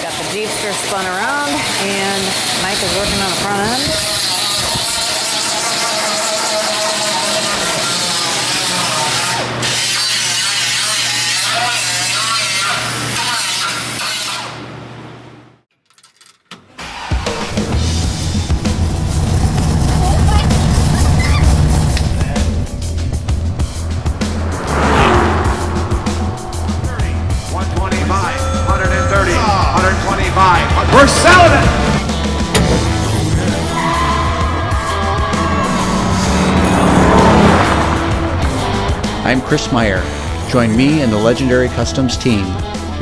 Got the Jeepster spun around, and Mike is working on the front end. We're selling it! I'm Chris Meyer. Join me and the Legendary Customs team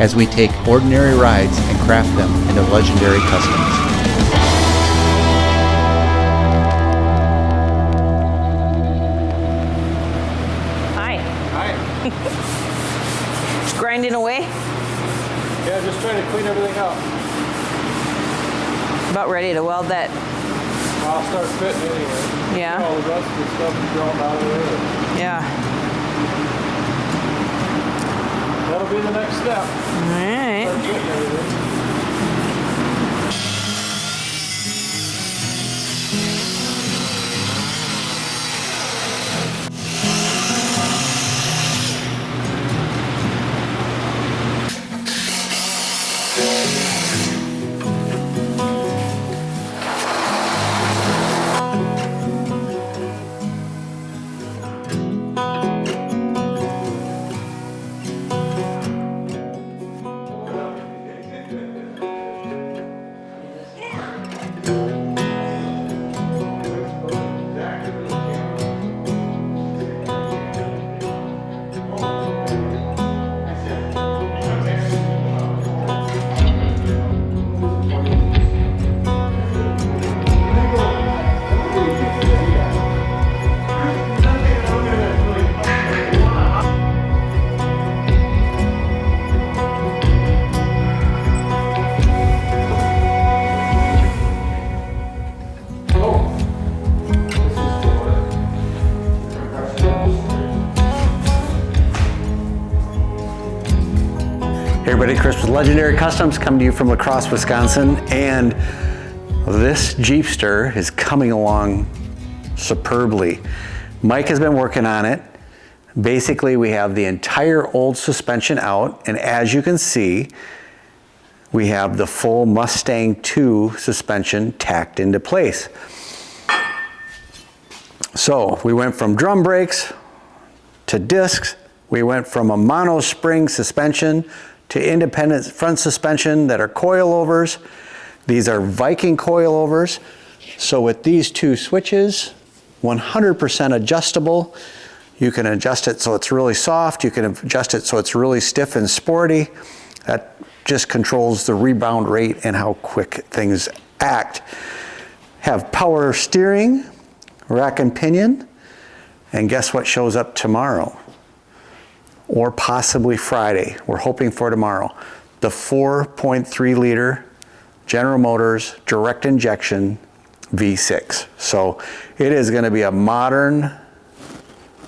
as we take ordinary rides and craft them into legendary customs. Hi. Hi. Just grinding away? Yeah, just trying to clean everything up. About ready to weld that. I'll start fitting anyway. Yeah. All the rest of the stuff is drawn out of there. Yeah. That'll be the next step. All right. Start fitting everything. Hey everybody, Chris with Legendary Customs coming to you from La Crosse, Wisconsin, and this Jeepster is coming along superbly. Mike has been working on it. Basically, we have the entire old suspension out, and as you can see, we have the full Mustang 2 suspension tacked into place. So we went from drum brakes to discs. We went from a mono spring suspension to independent front suspension that are coilovers. These are Viking coilovers. So with these two switches, 100% adjustable. You can adjust it so it's really soft. You can adjust it so it's really stiff and sporty. That just controls the rebound rate and how quick things act. Have power steering, rack and pinion, and guess what shows up tomorrow? Or possibly Friday. We're hoping for tomorrow. The 4.3 liter General Motors direct injection V6. So it is going to be a modern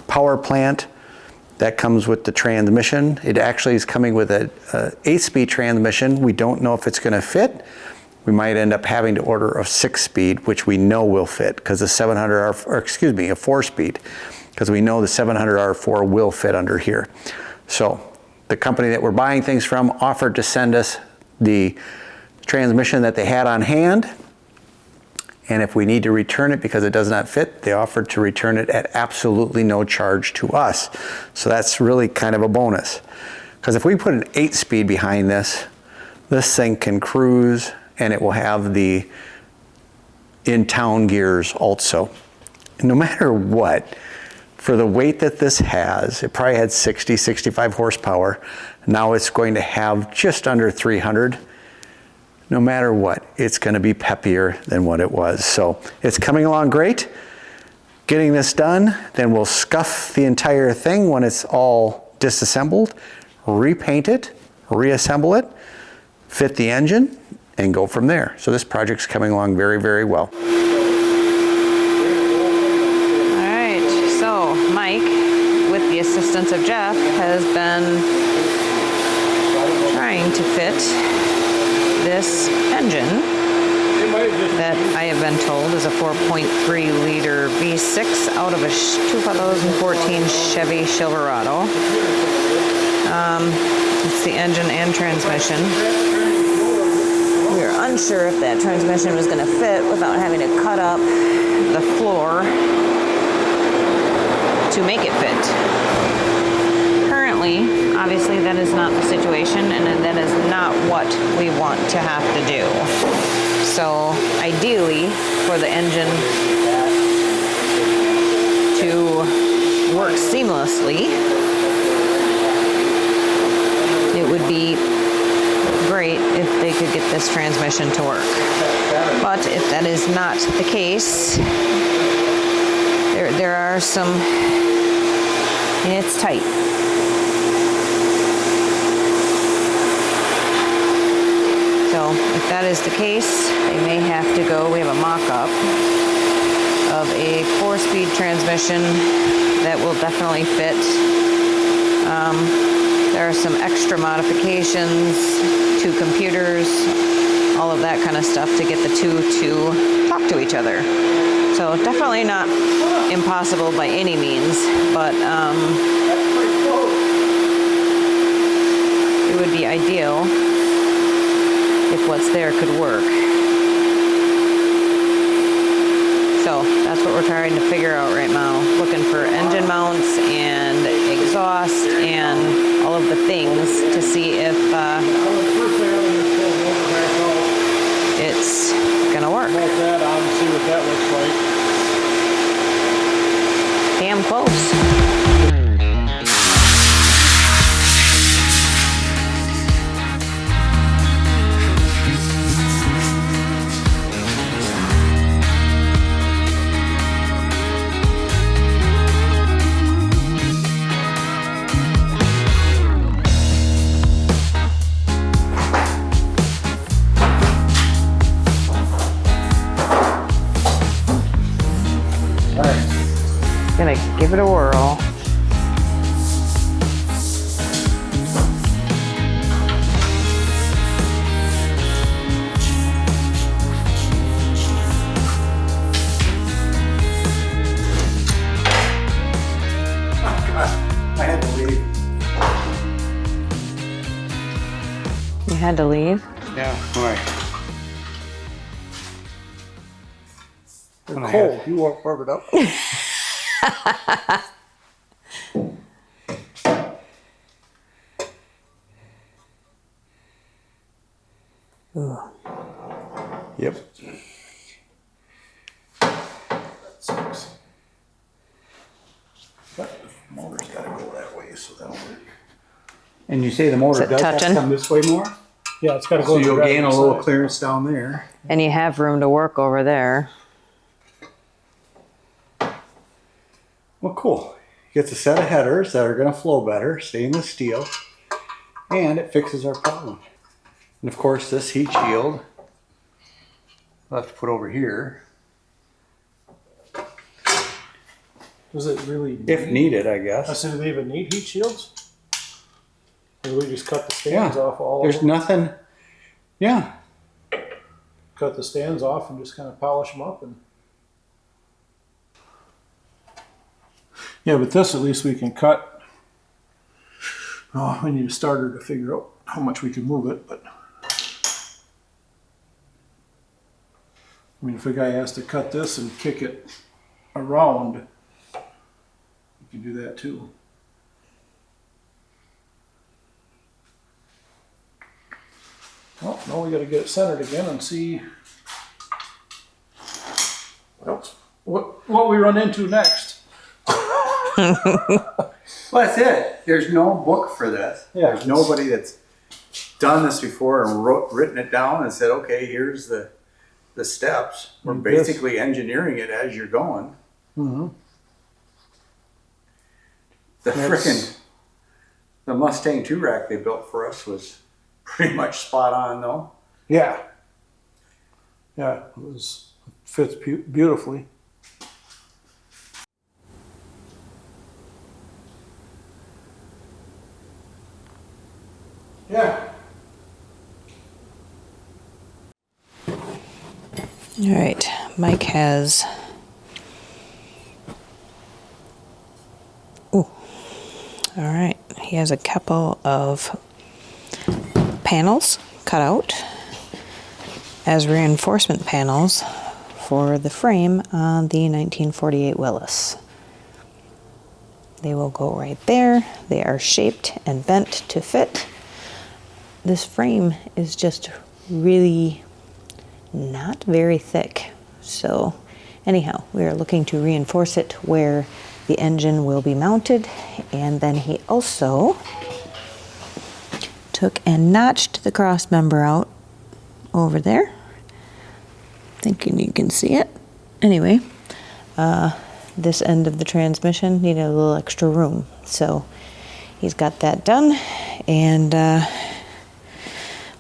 power plant that comes with the transmission. It actually is coming with a 8-speed transmission. We don't know if it's going to fit. We might end up having to order a 6-speed, which we know will fit because the 700R, or excuse me, a 4-speed, because we know the 700R4 will fit under here. So the company that we're buying things from offered to send us the transmission that they had on hand, and if we need to return it because it does not fit, they offered to return it at absolutely no charge to us. So that's really kind of a bonus, because if we put an 8-speed behind this, this thing can cruise, and it will have the in-town gears also. No matter what, for the weight that this has, it probably had 60, 65 horsepower. Now it's going to have just under 300. No matter what, it's going to be peppier than what it was. So it's coming along great. Getting this done, then we'll scuff the entire thing when it's all disassembled, repaint it, reassemble it, fit the engine, and go from there. So this project's coming along very, very well. Mike, with the assistance of Jeff, has been trying to fit this engine It might have just that I have been told is a 4.3 liter V6 out of a 2014 Chevy Silverado. It's the engine and transmission. We were unsure if that transmission was going to fit without having to cut up the floor to make it fit. Currently, obviously that is not the situation, and that is not what we want to have to do. So ideally, for the engine to work seamlessly, it would be great if they could get this transmission to work. But if that is not the case, there are some, it's tight. So if that is the case, they may have to go, we have a mock-up of a 4-speed transmission that will definitely fit. There are some extra modifications, 2 computers, all of that kind of stuff to get the two to talk to each other. So definitely not impossible by any means, but it would be ideal if what's there could work. So that's what we're trying to figure out right now. Looking for engine mounts and exhaust and all of the things to see if it's gonna work. melt that on and see what that looks like. Damn close. Gonna give it a whirl. I had to leave. You had to leave? Yeah, why? They're cold. You won't warm it up. Ooh. Yep. Sucks. But the motor's gotta go that way, so that'll work. And you say the motor Is it does have to touching? come this way more? Yeah, it's gotta go So in the you'll right gain a little side. clearance down there. And you have room to work over there. Well, cool. Gets a set of headers that are going to flow better, stainless steel, and it fixes our problem. And of course, this heat shield, we'll have to put over here, Does it really? if needed, I I guess. said, do they even need heat shields? Or do we just cut the stands Yeah, off all there's of them? nothing, yeah. Cut the stands off and just kind of polish them up and. Yeah, but this at least we can cut. Oh, we need a starter to figure out how much we can move it, but. I mean, if a guy has to cut this and kick it around, you can do that too. Well, now we gotta get it centered again and see what we run into next. Well, that's it. There's no book for this. Yeah. There's nobody that's done this before and written it down and said, okay, here's the steps. We're This. basically engineering it as you're going. Mm-hmm. The That's- frickin' the Mustang 2 rack they built for us was pretty much spot on though. Yeah. Yeah, fits beautifully. Yeah. All right, Mike has, ooh, all right, he has a couple of panels cut out as reinforcement panels for the frame on the 1948 Willys. They will go right there. They are shaped and bent to fit. This frame is just really not very thick. So anyhow, we are looking to reinforce it where the engine will be mounted. And then he also took and notched the cross member out over there. Thinking you can see it. Anyway, this end of the transmission needed a little extra room. So he's got that done, and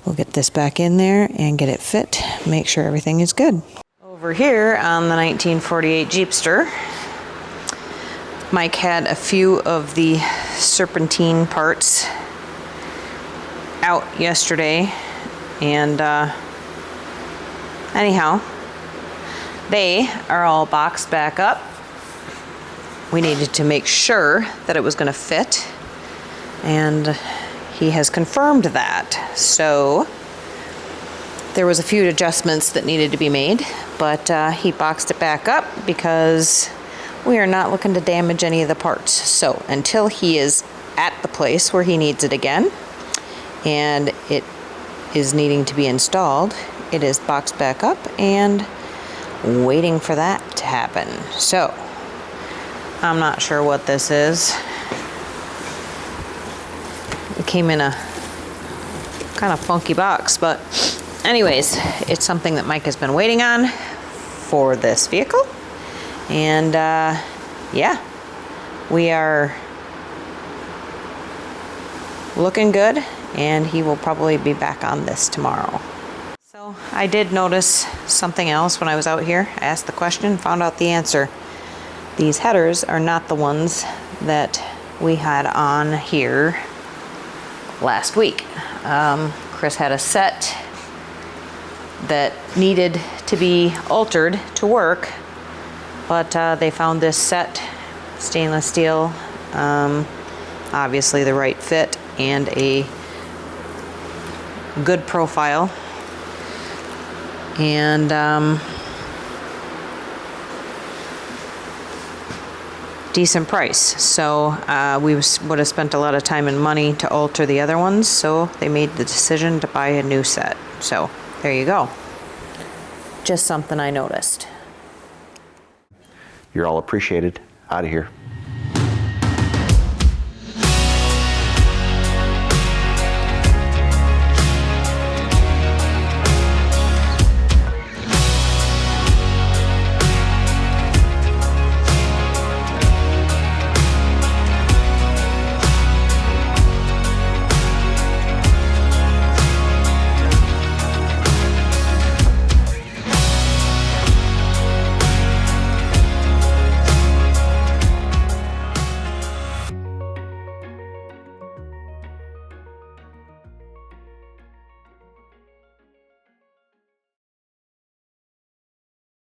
we'll get this back in there and get it fit, make sure everything is good. Over here on the 1948 Jeepster, Mike had a few of the serpentine parts out yesterday, and anyhow, they are all boxed back up. We needed to make sure that it was going to fit, and he has confirmed that. So there was a few adjustments that needed to be made, but he boxed it back up because we are not looking to damage any of the parts. So until he is at the place where he needs it again and it is needing to be installed, it is boxed back up and waiting for that to happen. So I'm not sure what this is. It came in a kind of funky box, but anyways, it's something that Mike has been waiting on for this vehicle. And yeah, we are looking good, and he will probably be back on this tomorrow. So I did notice something else when I was out here. I asked the question, found out the answer. These headers are not the ones that we had on here last week. Chris had a set that needed to be altered to work, but they found this set, stainless steel, obviously the right fit and a good profile, and decent price. So we would have spent a lot of time and money to alter the other ones, so they made the decision to buy a new set. So there you go. Just something I noticed. You're all appreciated. Out of here.